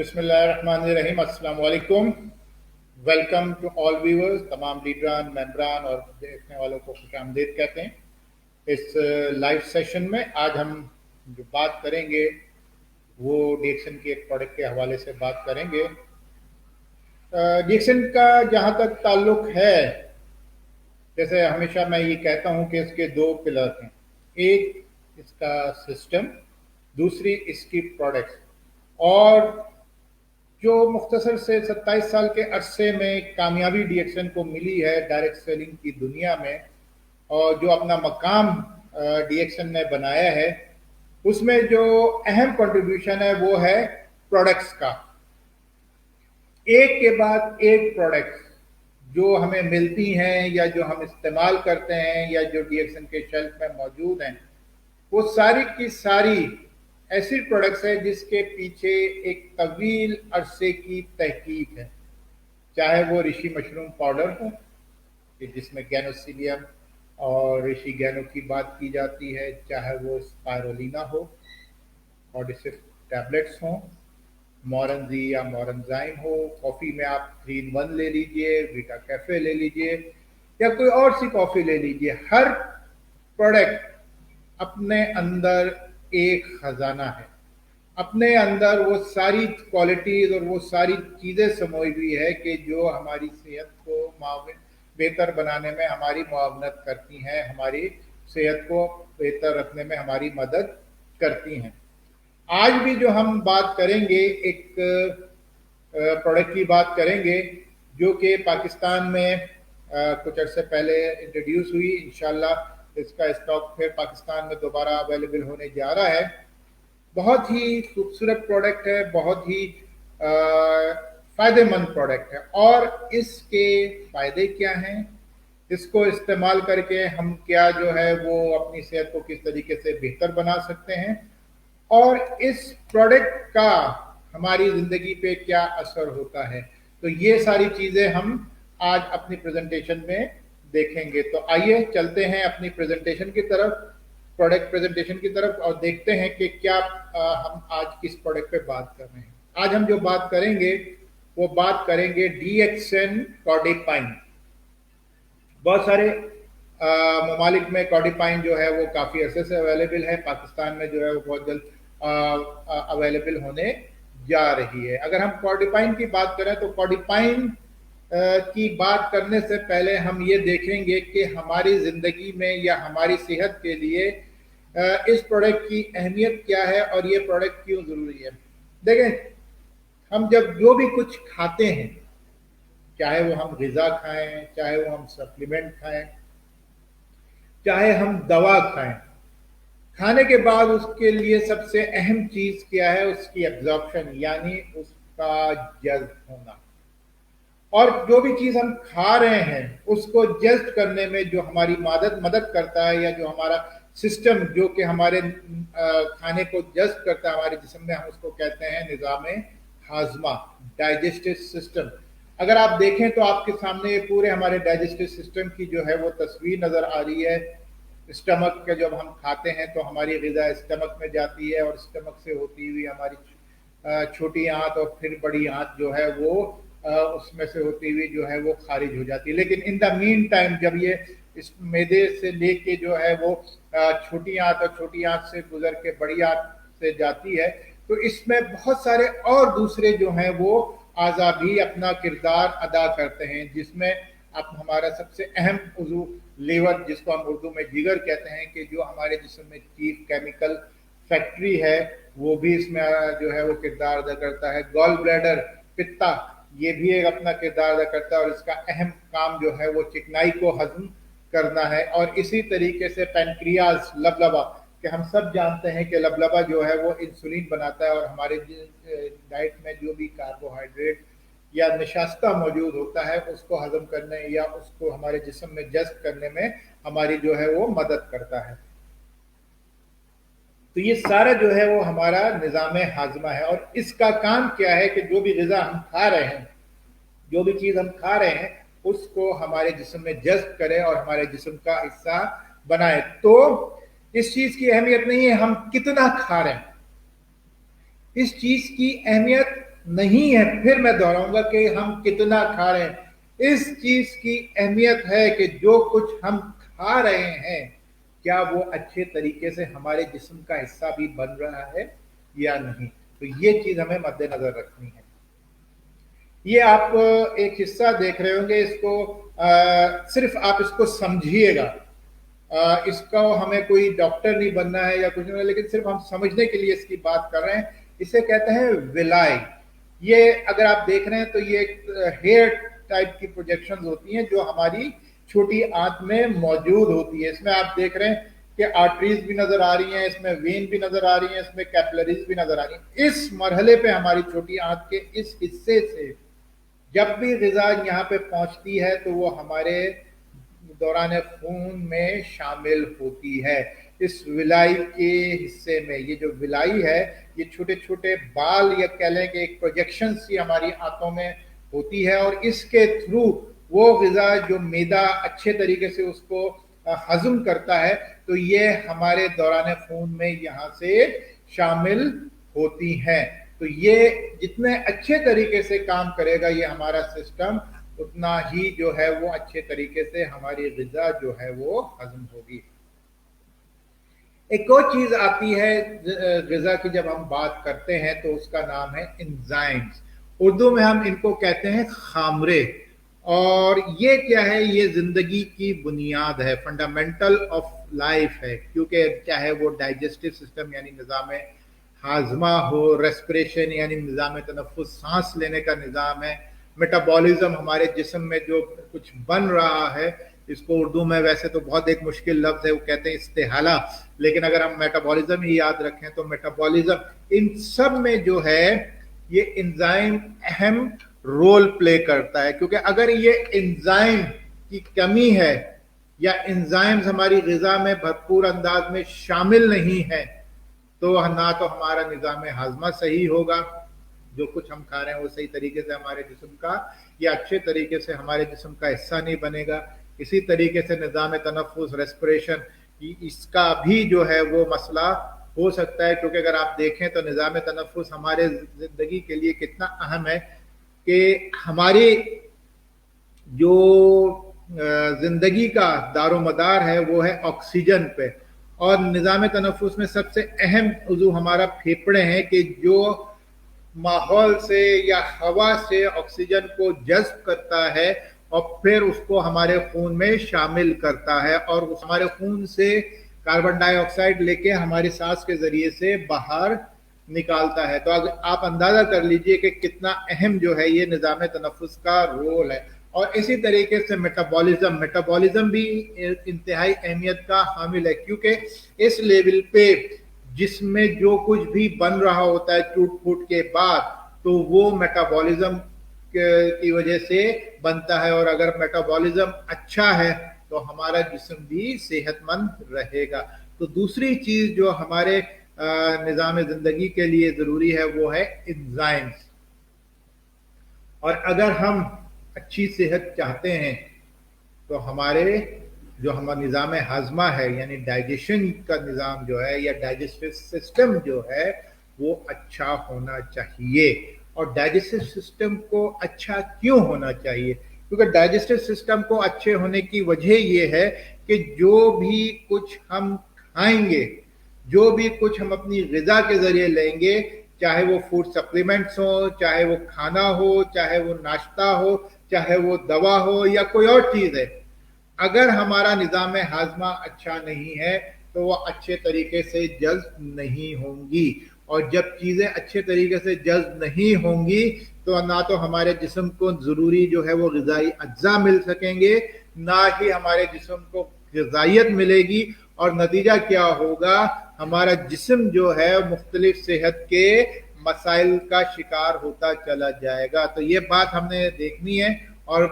बिस्मिल्लाहिर्रहमानिर्रहीम। अस्सलाम वालेकुम। Welcome to all viewers. तमाम लीडरान, मेंबरान और देखने वालों को खुशामदीद कहते हैं। इस लाइव सेशन में आज हम जो बात करेंगे वो डिएक्सन की एक प्रोडक्ट के हवाले से बात करेंगे। डिएक्सन का जहाँ तक ताल्लुक है, जैसे हमेशा मैं ये कहता हूँ कि इसके दो पिलर हैं। एक इसका सिस्टम, दूसरी इसकी प्रोडक्ट्स। और जो मुख्तसर से 27 साल के अरसे में कामयाबी डिएक्सन को मिली है डायरेक्ट सेलिंग की दुनिया में, और जो अपना मकाम डिएक्सन ने बनाया है, उसमें जो अहम कंट्रीब्यूशन है वो है प्रोडक्ट्स का। एक के बाद एक प्रोडक्ट्स जो हमें मिलती हैं या जो हम इस्तेमाल करते हैं या जो डिएक्सन के शेल्फ में मौजूद हैं, वो सारी की सारी ऐसी प्रोडक्ट्स है जिसके पीछे एक तवील अरसे की तहकीक है। चाहे वो ऋषि मशरूम पाउडर हो कि जिसमें गैनोसिलियम और ऋषि गैनो की बात की जाती है, चाहे वो स्पायरोलिना हो, ऑडिसिफ टैबलेट्स हों, मोरनजी या मोरनजाइम हो, कॉफ़ी में आप 3-in-1 ले लीजिए, वीटा कैफे ले लीजिए या कोई और सी कॉफ़ी ले लीजिए। हर प्रोडक्ट अपने अंदर एक खजाना है, अपने अंदर वो सारी क्वालिटीज़ और वो सारी चीज़ें समोई हुई है कि जो हमारी सेहत को बेहतर बनाने में हमारी मुआवनत करती हैं, हमारी सेहत को बेहतर रखने में हमारी मदद करती हैं। आज भी जो हम बात करेंगे, एक प्रोडक्ट की बात करेंगे जो कि पाकिस्तान में कुछ अर्से पहले इंट्रोड्यूस हुई। इंशाल्लाह इसका स्टॉक फिर पाकिस्तान में दोबारा अवेलेबल होने जा रहा है। बहुत ही खूबसूरत प्रोडक्ट है, बहुत ही फ़ायदेमंद प्रोडक्ट है। और इसके फ़ायदे क्या हैं, इसको इस्तेमाल करके हम क्या जो है वो अपनी सेहत को किस तरीके से बेहतर बना सकते हैं, और इस प्रोडक्ट का हमारी ज़िंदगी पे क्या असर होता है। तो ये सारी चीज़ें हम आज अपनी प्रेजेंटेशन में देखेंगे। तो आइए चलते हैं अपनी प्रेजेंटेशन की तरफ, प्रोडक्ट प्रेजेंटेशन की तरफ, और देखते हैं कि क्या हम आज किस प्रोडक्ट पे बात कर रहे हैं। आज हम जो बात करेंगे वो बात करेंगे डिएक्सन कॉर्डिपाइन। बहुत सारे ममालिक में कॉर्डिपाइन जो है वो काफ़ी अरसे से अवेलेबल है। पाकिस्तान में जो है वो बहुत जल्द अवेलेबल होने जा रही है। अगर हम कॉर्डिपाइन की बात करें तो कॉर्डिपाइन की बात करने से पहले हम ये देखेंगे कि हमारी ज़िंदगी में या हमारी सेहत के लिए इस प्रोडक्ट की अहमियत क्या है और ये प्रोडक्ट क्यों ज़रूरी है। देखें, हम जब जो भी कुछ खाते हैं, चाहे वो हम ग़िज़ा खाएं, चाहे वो हम सप्लीमेंट खाएं, चाहे हम दवा खाएं, खाने के बाद उसके लिए सबसे अहम चीज़ क्या है, उसकी एब्जॉर्प्शन, यानी उसका जज़्ब होना। और जो भी चीज़ हम खा रहे हैं उसको जज़्ब करने में जो हमारी मदद करता है, या जो हमारा सिस्टम जो कि हमारे खाने को जज़्ब करता है हमारे जिस्म में, हम उसको कहते हैं निज़ाम हाज़मा, डाइजेस्टिव सिस्टम। अगर आप देखें तो आपके सामने पूरे हमारे डाइजेस्टिव सिस्टम की जो है वो तस्वीर नज़र आ रही है। स्टमक के जब हम खाते हैं तो हमारी ग़िज़ा स्टमक में जाती है, और स्टमक से होती हुई हमारी छोटी आंत और फिर बड़ी आंत जो है वो उसमें से होती हुई जो है वो खारिज हो जाती है। लेकिन इन द मीन टाइम जब ये इस मैदे से लेके जो है वो छोटी आंत और छोटी आंत से गुजर के बड़ी आंत से जाती है, तो इसमें बहुत सारे और दूसरे जो हैं वो आज़ा भी अपना किरदार अदा करते हैं, जिसमें अब हमारा सबसे अहम उज़ू लीवर, जिसको हम उर्दू में जिगर कहते हैं, कि जो हमारे जिस्म में चीफ केमिकल फैक्ट्री है, वो भी इसमें जो है वो किरदार अदा करता है। गॉल ब्लैडर, पित्ता, ये भी एक अपना किरदार अदा करता है, और इसका अहम काम जो है वो चिकनाई को हजम करना है। और इसी तरीके से पैनक्रियाज, लबलबा, कि हम सब जानते हैं कि लबलबा जो है वो इंसुलिन बनाता है, और हमारे डाइट में जो भी कार्बोहाइड्रेट या नशास्ता मौजूद होता है उसको हजम करने या उसको हमारे जिस्म में जज़्ब करने में हमारी जो है वो मदद करता है। तो ये सारा जो है वो हमारा निज़ाम हाज़मा है। और इसका काम क्या है कि जो भी ग़िज़ा हम खा रहे हैं, जो भी चीज़ हम खा रहे हैं, उसको हमारे जिस्म में जज़्ब करें और हमारे जिस्म का हिस्सा बनाए। तो इस चीज़ की अहमियत नहीं है हम कितना खा रहे हैं, इस चीज़ की अहमियत नहीं है, फिर मैं दोहराऊंगा कि हम कितना खा रहे हैं। इस चीज की अहमियत है कि जो कुछ हम खा रहे हैं क्या वो अच्छे तरीके से हमारे जिस्म का हिस्सा भी बन रहा है या नहीं। तो ये चीज हमें मद्देनजर रखनी है। ये आप एक हिस्सा देख रहे होंगे, इसको सिर्फ आप इसको समझिएगा। इसका हमें कोई डॉक्टर नहीं बनना है या कुछ नहीं, लेकिन सिर्फ हम समझने के लिए इसकी बात कर रहे हैं। इसे कहते हैं विलाई। ये अगर आप देख रहे हैं तो ये हेयर टाइप की प्रोजेक्शंस होती हैं जो हमारी छोटी आंत में मौजूद होती है। इसमें आप देख रहे हैं कि आर्टरीज भी नजर आ रही हैं, इसमें वेन भी नजर आ रही हैं, इसमें कैपिलरीज भी नजर आ रही हैं। इस मरहले पे हमारी छोटी आंत के इस हिस्से से जब भी ग़िज़ा यहाँ पे पहुंचती है तो वो हमारे दौरान खून में शामिल होती है। इस विलाई के हिस्से में ये जो विलाई है, ये छोटे छोटे बाल या कह लें कि एक प्रोजेक्शन सी हमारी आंतों में होती है, और इसके थ्रू वो ग़िज़ा जो मैदा अच्छे तरीके से उसको हजम करता है, तो ये हमारे दौरान खून में यहाँ से शामिल होती हैं। तो ये जितने अच्छे तरीके से काम करेगा ये हमारा सिस्टम, उतना ही जो है वो अच्छे तरीके से हमारी ग़िज़ा जो है वो हजम होगी। एक और चीज आती है ग़िज़ा की, जब हम बात करते हैं तो उसका नाम है एंजाइम्स। उर्दू में हम इनको कहते हैं खामरे। और ये क्या है, ये जिंदगी की बुनियाद है, फंडामेंटल ऑफ लाइफ है। क्योंकि चाहे वो डाइजेस्टिव सिस्टम यानी निज़ाम हाजमा हो, रेस्पिरेशन यानी निज़ाम तनफ़ुस सांस लेने का निज़ाम है, मेटाबॉलिज्म हमारे जिस्म में जो कुछ बन रहा है, इसको उर्दू में वैसे तो बहुत एक मुश्किल लफ्ज़ है, वो कहते हैं इस्तेहाला, लेकिन अगर हम मेटाबॉलिज्म ही याद रखें तो मेटाबॉलिज्म, इन सब में जो है ये एंजाइम अहम रोल प्ले करता है। क्योंकि अगर ये एंजाइम की कमी है या एंजाइम्स हमारी ग़िज़ा में भरपूर अंदाज में शामिल नहीं है, तो ना तो हमारा निज़ाम हाजमा सही होगा, जो कुछ हम खा रहे हैं वो सही तरीके से हमारे जिस्म का या अच्छे तरीके से हमारे जिस्म का हिस्सा नहीं बनेगा। इसी तरीके से निज़ाम तनफ़ुस, रेस्पिरेशन, इसका भी जो है वो मसला हो सकता है। क्योंकि अगर आप देखें तो निज़ाम तनफ़ुस हमारे ज़िंदगी के लिए कितना अहम है कि हमारी जो ज़िंदगी का दारोमदार है वो है ऑक्सीजन पे, और निज़ाम तनफ़ुस में सबसे अहम उज़ू हमारा फेफड़े हैं कि जो माहौल से या हवा से ऑक्सीजन को जज़्ब करता है और फिर उसको हमारे खून में शामिल करता है, और उस हमारे खून से कार्बन डाइऑक्साइड लेके हमारी सांस के जरिए से बाहर निकालता है। तो अगर आप अंदाजा कर लीजिए कि कितना अहम जो है ये निज़ाम तनफ़ुस का रोल है। और इसी तरीके से मेटाबॉलिज्म भी इंतहाई अहमियत का हामिल है, क्योंकि इस लेवल पे जिसमें जो कुछ भी बन रहा होता है टूट फूट के बाद, तो वो मेटाबॉलिज्म की वजह से बनता है। और अगर मेटाबॉलिज्म अच्छा है तो हमारा जिस्म भी सेहतमंद रहेगा। तो दूसरी चीज जो हमारे निज़ाम ज़िंदगी के लिए ज़रूरी है वो है एंजाइम्स। और अगर हम अच्छी सेहत चाहते हैं तो हमारे जो हमारा निज़ाम हाजमा है यानी डाइजेशन का निज़ाम जो है या डाइजेस्टिव सिस्टम जो है वो अच्छा होना चाहिए। और डाइजेस्टिव सिस्टम को अच्छा क्यों होना चाहिए? क्योंकि डाइजेस्टिव सिस्टम को अच्छे होने की वजह ये है कि जो भी कुछ हम खाएंगे, जो भी कुछ हम अपनी ग़िज़ा के ज़रिए लेंगे, चाहे वो फूड सप्लीमेंट्स हो, चाहे वो खाना हो, चाहे वो नाश्ता हो, चाहे वो दवा हो या कोई और चीज़ है, अगर हमारा निज़ाम हाजमा अच्छा नहीं है तो वो अच्छे तरीके से जज़्ब नहीं होंगी। और जब चीज़ें अच्छे तरीके से जज़्ब नहीं होंगी तो ना तो हमारे जिस्म को ज़रूरी जो है वो ग़िज़ाई अज्जा मिल सकेंगे, ना ही हमारे जिस्म को ग़िज़ाइयत मिलेगी। और नतीजा क्या होगा, हमारा जिस्म जो है मुख्तलिफ सेहत के मसाइल का शिकार होता चला जाएगा। तो ये बात हमने देखनी है। और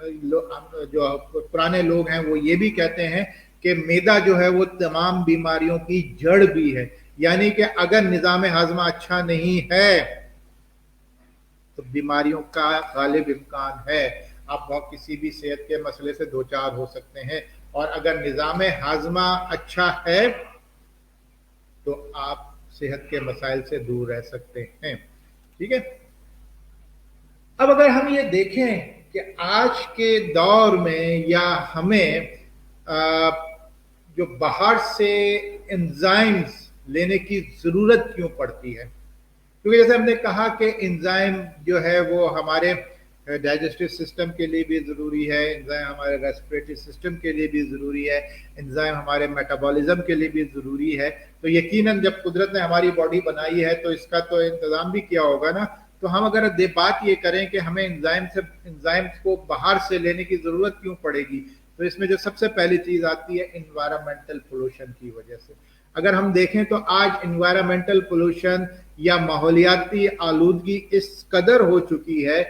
जो पुराने लोग हैं वो ये भी कहते हैं कि मैदा जो है वो तमाम बीमारियों की जड़ भी है। यानी कि अगर निज़ाम हाजमा अच्छा नहीं है तो बीमारियों का गालिब इम्कान है, आप किसी भी सेहत के मसले से दो चार हो सकते हैं। और अगर निज़ाम हाजमा अच्छा है तो आप सेहत के मसाइल से दूर रह सकते हैं। ठीक है। अब अगर हम ये देखें कि आज के दौर में या हमें जो बाहर से एंजाइम्स लेने की जरूरत क्यों पड़ती है, क्योंकि जैसे हमने कहा कि एंजाइम जो है वो हमारे डाइजेस्टिव सिस्टम के लिए भी ज़रूरी है, एंजाइम हमारे रेस्पिरेटरी सिस्टम के लिए भी ज़रूरी है, एंजाइम हमारे मेटाबॉलिज्म के लिए भी ज़रूरी है। तो यकीनन जब कुदरत ने हमारी बॉडी बनाई है तो इसका तो इंतज़ाम भी किया होगा ना। तो हम अगर बात ये करें कि हमें एंजाइम्स को बाहर से लेने की ज़रूरत क्यों पड़ेगी, तो इसमें जो सबसे पहली चीज़ आती है इन्वायरमेंटल पोल्यूशन की वजह से। अगर हम देखें तो आज इन्वायरमेंटल पोल्यूशन या माहौलियाती आलूदगी इस कदर हो चुकी है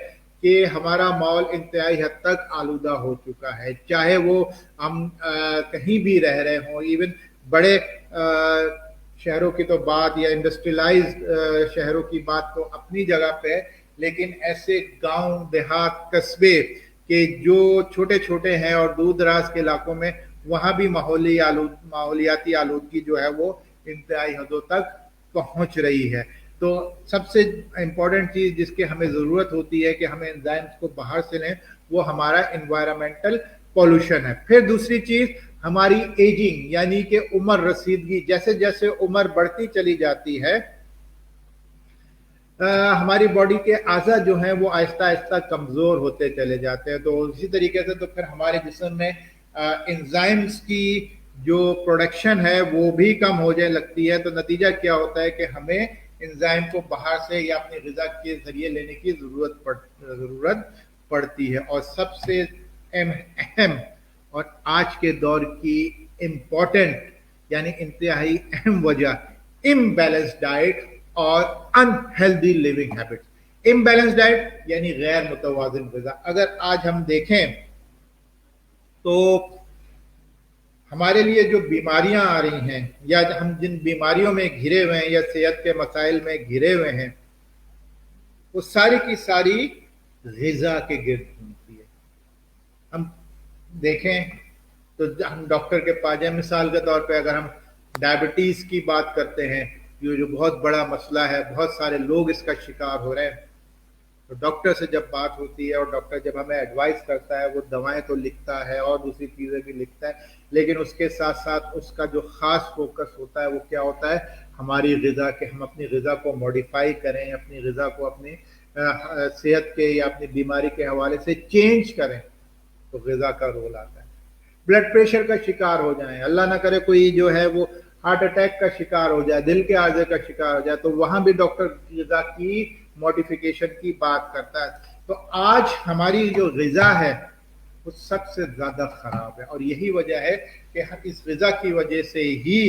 कि हमारा माहौल इंतहाई हद तक आलूदा हो चुका है, चाहे वो हम कहीं भी रह रहे हों, इवन बड़े शहरों की तो बात या इंडस्ट्रियलाइज्ड शहरों की बात तो अपनी जगह पे है, लेकिन ऐसे गांव देहात कस्बे के जो छोटे छोटे हैं और दूर दराज के इलाकों में वहां भी माहौलियाती आलूदगी जो है वो इंतहाई हदों तक पहुंच रही है। तो सबसे इम्पोर्टेंट चीज जिसकी हमें जरूरत होती है कि हमें एंजाइम्स को बाहर से लें, वो हमारा एनवायरमेंटल पॉल्यूशन है। फिर दूसरी चीज हमारी एजिंग, यानी कि उम्र रसीदगी। जैसे जैसे उम्र बढ़ती चली जाती है हमारी बॉडी के आज़ा जो हैं वो आहिस्ता आहिस्ता कमज़ोर होते चले जाते हैं। तो इसी तरीके से तो फिर हमारे जिस्म में एंजाइम्स की जो प्रोडक्शन है वो भी कम हो जाने लगती है। तो नतीजा क्या होता है कि हमें एंजाइम को बाहर से या अपनी ग़िज़ा के ज़रिए लेने की ज़रूरत पड़ती है। और सबसे अहम और आज के दौर की इम्पोर्टेंट यानी इंतहाई अहम वजह इम्बैलेंस डाइट और unhealthy living habits. Imbalance diet यानी गैर मुतवाज़िन ग़िज़ा। अगर आज हम देखें तो हमारे लिए जो बीमारियां आ रही हैं या हम जिन बीमारियों में घिरे हुए हैं या सेहत के मसाइल में घिरे हुए हैं, वो सारी की सारी ग़िज़ा के गिर्द घूमती है। हम देखें तो हम डॉक्टर के पास जाए, मिसाल के तौर पे अगर हम डायबिटीज़ की बात करते हैं, जो बहुत बड़ा मसला है, बहुत सारे लोग इसका शिकार हो रहे हैं, तो डॉक्टर से जब बात होती है और डॉक्टर जब हमें एडवाइस करता है, वो दवाएं तो लिखता है और दूसरी चीज़ें भी लिखता है, लेकिन उसके साथ साथ उसका जो ख़ास फोकस होता है वो क्या होता है, हमारी ग़िज़ा के हम अपनी ग़िज़ा को मॉडिफाई करें, अपनी ग़िज़ा को अपनी सेहत के या अपनी बीमारी के हवाले से चेंज करें। तो ग़िज़ा का रोल आता है। ब्लड प्रेशर का शिकार हो जाए, अल्लाह ना करे कोई जो है वो हार्ट अटैक का शिकार हो जाए, दिल के आर्जे का शिकार हो जाए, तो वहां भी डॉक्टर ग़िज़ा की मॉडिफिकेशन की बात करता है। तो आज हमारी जो ग़िज़ा है वो सबसे ज्यादा खराब है और यही वजह है कि इस ग़िज़ा की वजह से ही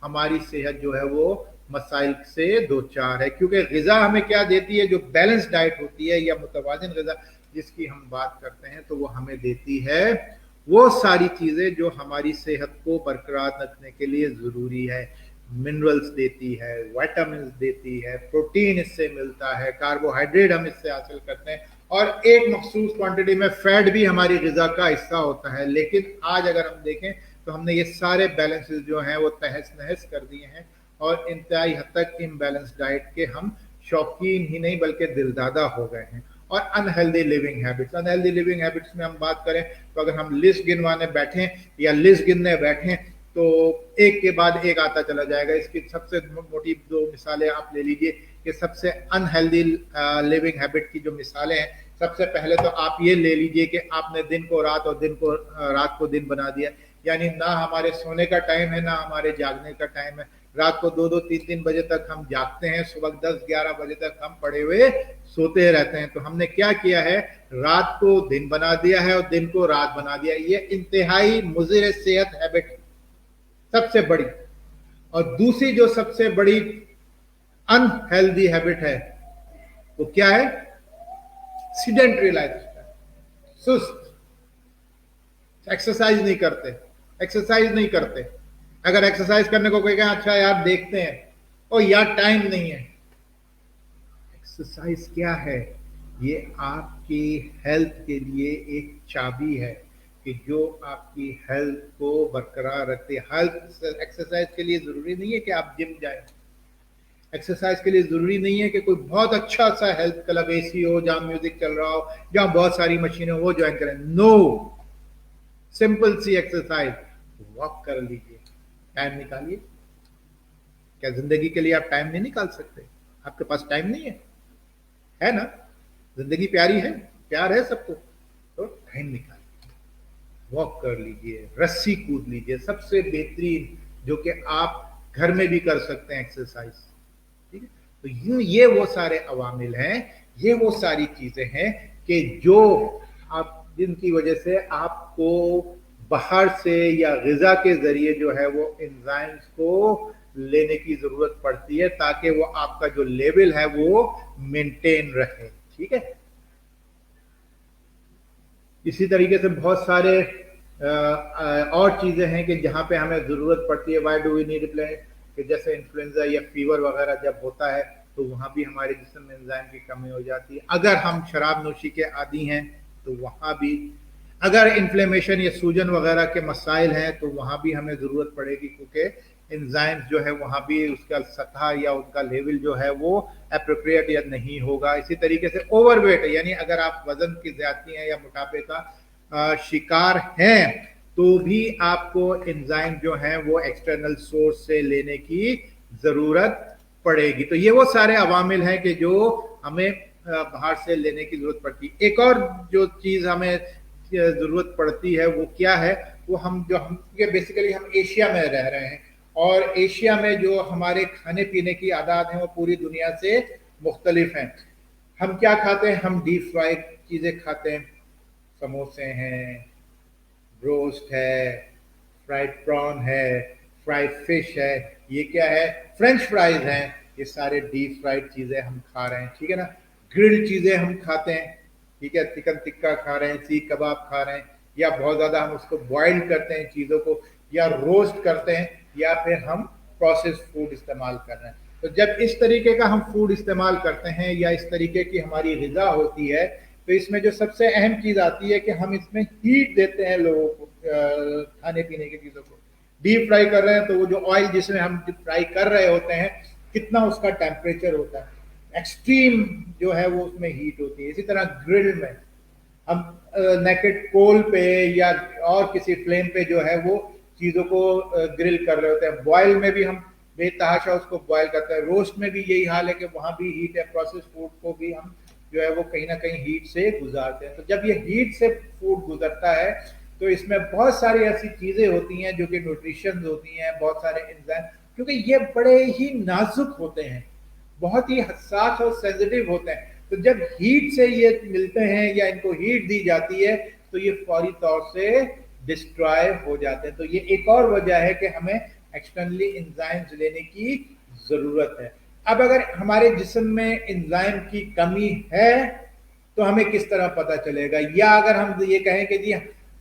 हमारी सेहत जो है वो मसाइल से दो चार है। क्योंकि ग़िज़ा हमें क्या देती है, जो बैलेंस डाइट होती है या मुतवाज़िन ग़िज़ा जिसकी हम बात करते हैं, तो वो हमें देती है वो सारी चीजें जो हमारी सेहत को बरकरार रखने के लिए जरूरी है। मिनरल्स देती है, विटामिन देती है, प्रोटीन इससे मिलता है, कार्बोहाइड्रेट हम इससे हासिल करते हैं और एक मखसूस क्वांटिटी में फैट भी हमारी ग़िज़ा का हिस्सा होता है। लेकिन आज अगर हम देखें तो हमने ये सारे बैलेंसेस जो हैं वो तहस नहस कर दिए हैं और इंतहाई हद तक इम्बैलेंस डाइट के हम शौकीन ही नहीं बल्कि दिलदादा हो गए हैं। और अनहेल्दी लिविंग हैबिट्स में हम बात करें तो अगर हम लिस्ट गिनवाने बैठें या लिस्ट गिनने बैठें तो एक के बाद एक आता चला जाएगा। इसकी सबसे मोटी दो मिसालें आप ले लीजिए कि सबसे अनहेल्दी लिविंग हैबिट की जो मिसालें हैं, सबसे पहले तो आप ये ले लीजिए कि आपने दिन को रात और दिन को रात को दिन बना दिया, यानी ना हमारे सोने का टाइम है ना हमारे जागने का टाइम है। रात को 2-2, 3-3 बजे तक हम जागते हैं, सुबह 10-11 बजे तक हम पड़े हुए सोते रहते हैं। तो हमने क्या किया है, रात को दिन बना दिया है और दिन को रात बना दिया। ये इंतहाई मुज़िर सेहत हैबिट सबसे बड़ी। और दूसरी जो सबसे बड़ी अनहेल्दी हैबिट है वो क्या है, सीडेंटरी लाइफस्टाइल, सुस्त, एक्सरसाइज नहीं करते। अगर एक्सरसाइज करने को कोई कहे अच्छा यार देखते हैं, ओ यार टाइम नहीं है। एक्सरसाइज क्या है, ये आपकी हेल्थ के लिए एक चाबी है कि जो आपकी हेल्थ को बरकरार रखती है। हेल्थ एक्सरसाइज के लिए जरूरी नहीं है कि आप जिम जाएं, एक्सरसाइज के लिए जरूरी नहीं है कि कोई बहुत अच्छा सा हेल्थ क्लब एसी हो, जहां म्यूजिक चल रहा हो, जहां बहुत सारी मशीनें हो, वो ज्वाइन करें। नो, सिंपल सी एक्सरसाइज, वॉक कर लीजिए, टाइम निकालिए। क्या जिंदगी के लिए आप टाइम नहीं निकाल सकते? आपके पास टाइम नहीं है ना? जिंदगी प्यारी है, प्यार है सबको, तो टाइम निकालिए, वॉक कर लीजिए, रस्सी कूद लीजिए, सबसे बेहतरीन जो कि आप घर में भी कर सकते हैं एक्सरसाइज। ठीक है, तो ये वो सारे अवामिल हैं, ये वो सारी चीजें हैं कि जो आप, जिनकी वजह से आपको बाहर से या ग़िज़ा के जरिए जो है वो एंजाइम्स को लेने की जरूरत पड़ती है, ताकि वो आपका जो लेवल है वो मेंटेन रहे। ठीक है, इसी तरीके से बहुत सारे और चीजें हैं कि जहां पे हमें जरूरत पड़ती है। Why do we need play, कि जैसे इन्फ्लुएंजा या फीवर वगैरह जब होता है तो वहां भी हमारे जिस्म में एंजाइम की कमी हो जाती है। अगर हम शराब नोशी के आदी हैं तो वहां भी, अगर इन्फ्लेमेशन या सूजन वगैरह के मसाइल हैं तो वहां भी हमें जरूरत पड़ेगी, क्योंकि एंजाइम्स जो है वहां भी उसका सतह या उनका लेवल जो है वो अप्रोप्रिएट या नहीं होगा। इसी तरीके से ओवरवेट, यानी अगर आप वजन की ज्यादती है या मोटापे का शिकार हैं तो भी आपको एंजाइम जो है वो एक्सटर्नल सोर्स से लेने की जरूरत पड़ेगी। तो ये वो सारे अवामिल हैं कि जो हमें बाहर से लेने की जरूरत पड़ती है। एक और जो चीज हमें जरूरत पड़ती है वो क्या है, वो हम बेसिकली हम एशिया में रह रहे हैं, और एशिया में जो हमारे खाने पीने की आदत हैं वो पूरी दुनिया से मुख्तलिफ हैं। हम क्या खाते हैं? हम डीप फ्राइड चीजें खाते हैं, समोसे हैं, रोस्ट है, फ्राइड प्रॉन है, फ्राइड फिश है, ये क्या है? फ्रेंच फ्राइज हैं। ये सारे डीप फ्राइड चीजें हम खा रहे हैं। ठीक है ना? ग्रिल्ड चीजें हम खाते हैं, ठीक है, चिकन टिक्का खा रहे हैं, सीख कबाब खा रहे हैं, या बहुत ज्यादा हम उसको बॉइल करते हैं चीजों को, या रोस्ट करते हैं, या फिर हम प्रोसेस फूड इस्तेमाल कर रहे हैं। तो जब इस तरीके का हम फूड इस्तेमाल करते हैं या इस तरीके की हमारी ग़िज़ा होती है, तो इसमें जो सबसे अहम चीज आती है कि हम इसमें हीट देते हैं लोगों को, खाने पीने की चीजों को। डीप फ्राई कर रहे हैं तो वो जो ऑयल जिसमें हम फ्राई कर रहे होते हैं, कितना उसका टेम्परेचर होता है, एक्सट्रीम जो है वो उसमें हीट होती है। इसी तरह ग्रिल में हम नेकेड कोल पे या और किसी फ्लेम पे जो है वो चीजों को ग्रिल कर रहे होते हैं। बॉयल में भी हम बेतहाशा उसको बॉयल करते हैं। रोस्ट में भी यही हाल है कि वहां भी हीट है। प्रोसेस फूड को भी हम जो है वो कहीं ना कहीं हीट से गुजारते हैं। तो जब ये हीट से फूड गुजरता है तो इसमें बहुत सारी ऐसी चीजें होती हैं जो कि न्यूट्रिशन होती हैं, बहुत सारे एंजाइम, क्योंकि ये बड़े ही नाजुक होते हैं, बहुत ही हसास और सेंसिटिव होते हैं। तो जब हीट से ये मिलते हैं या इनको हीट दी जाती है तो ये फौरी तौर से डिस्ट्रॉय हो जाते हैं। तो ये एक और वजह है कि हमें एक्सटर्नली एंजाइम्स लेने की जरूरत है। अब अगर हमारे जिस्म में एंजाइम की कमी है तो हमें किस तरह पता चलेगा? या अगर हम ये कहें कि जी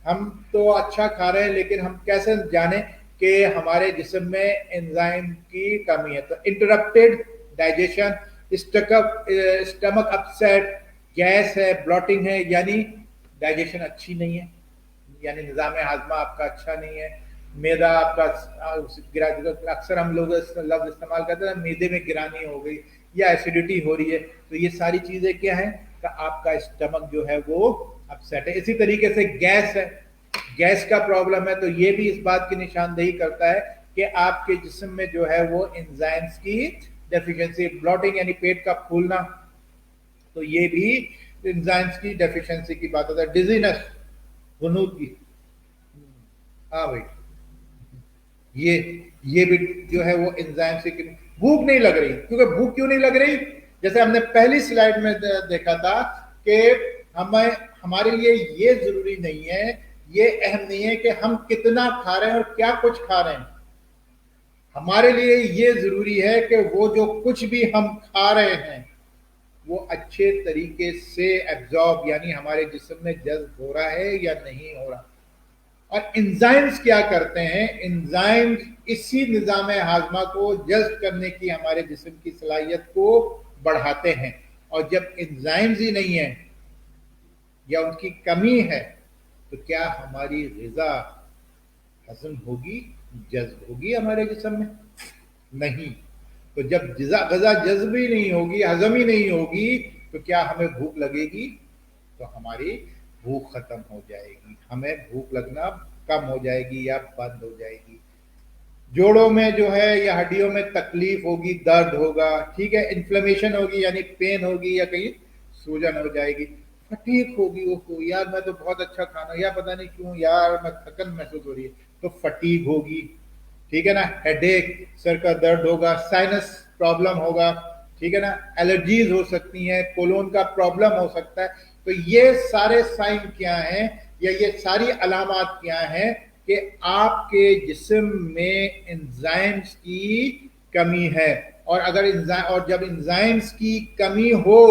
हम तो अच्छा खा रहे हैं, लेकिन हम कैसे जाने कि हमारे जिस्म में एंजाइम की कमी है? तो interrupted digestion, stomach upset, gas है, ब्लॉटिंग है, यानी डाइजेशन अच्छी नहीं है, यानी निज़ाम हाजमा आपका अच्छा नहीं है, मैदा आपका अक्सर हम लोग लफ्ज इस्तेमाल करते हैं मैदे में गिरानी हो गई या एसिडिटी हो रही है। तो ये सारी चीजें क्या है कि आपका स्टमक जो है वो अपसेट है। इसी तरीके से गैस है, गैस का प्रॉब्लम है, तो ये भी इस बात की निशानदेही करता है कि आपके जिस्म में जो है वो एंजाइम्स की डेफिशिएंसी, ब्लॉटिंग यानी पेट का फूलना, तो ये भी एंजाइम्स की डेफिशिएंसी की बात होता है। डिजीनेस, गुनूद की, हाँ भाई, ये भी जो है वो एंजाइम से। भूख नहीं लग रही, क्योंकि भूख क्यों नहीं लग रही? जैसे हमने पहली स्लाइड में देखा था कि हमें, हमारे लिए ये जरूरी नहीं है, ये अहम नहीं है कि हम कितना खा रहे हैं और क्या कुछ खा रहे हैं। हमारे लिए ये जरूरी है कि वो जो कुछ भी हम खा रहे हैं वो अच्छे तरीके से एब्जॉर्ब, यानी हमारे जिस्म में जज्ब हो रहा है या नहीं हो रहा। और एंजाइम्स क्या करते हैं? एंजाइम्स इसी निजाम हाजमा को जज्ब करने की हमारे जिस्म की सलाहियत को बढ़ाते हैं। और जब एंजाइम्स ही नहीं है या उनकी कमी है तो क्या हमारी ग़िज़ा हजम होगी, जज्ब होगी हमारे जिस्म में? नहीं। तो जब ग़िज़ा जज़्ब ही नहीं होगी, हजम ही नहीं होगी, तो क्या हमें भूख लगेगी? तो हमारी भूख खत्म हो जाएगी, हमें भूख लगना कम हो जाएगी या बंद हो जाएगी। जोड़ों में जो है या हड्डियों में तकलीफ होगी, दर्द होगा, ठीक है, इन्फ्लेमेशन होगी यानी पेन होगी या कहीं सूजन हो जाएगी, फटीग होगी, ओहो यार मैं तो बहुत अच्छा खाना, या पता नहीं क्यों यार मैं थकन महसूस हो रही है, तो फटीग होगी, ठीक है ना, हेडेक, सर का दर्द होगा, साइनस प्रॉब्लम होगा, ठीक है ना, एलर्जीज हो सकती हैं, कोलोन का प्रॉब्लम हो सकता है। तो ये सारे साइन क्या हैं या ये सारी अलामात क्या हैं कि आपके जिस्म में एंजाइम्स की कमी है। और अगर जब एंजाइम्स की कमी हो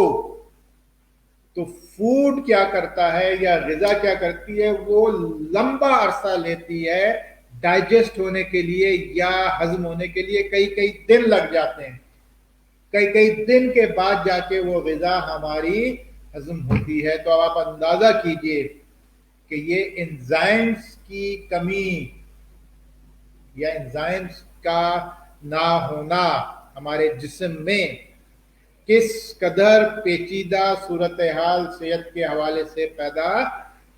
तो फूड क्या करता है या ग़िज़ा क्या करती है, वो लंबा अरसा लेती है डाइजेस्ट होने के लिए या हजम होने के लिए, कई कई दिन लग जाते हैं, कई कई दिन के बाद जाके वो ग़िज़ा हमारी हजम होती है। तो अब आप अंदाजा कीजिए कि ये एंजाइम्स की कमी या एंजाइम्स का ना होना हमारे जिस्म में किस कदर पेचीदा सूरत हाल सेहत के हवाले से पैदा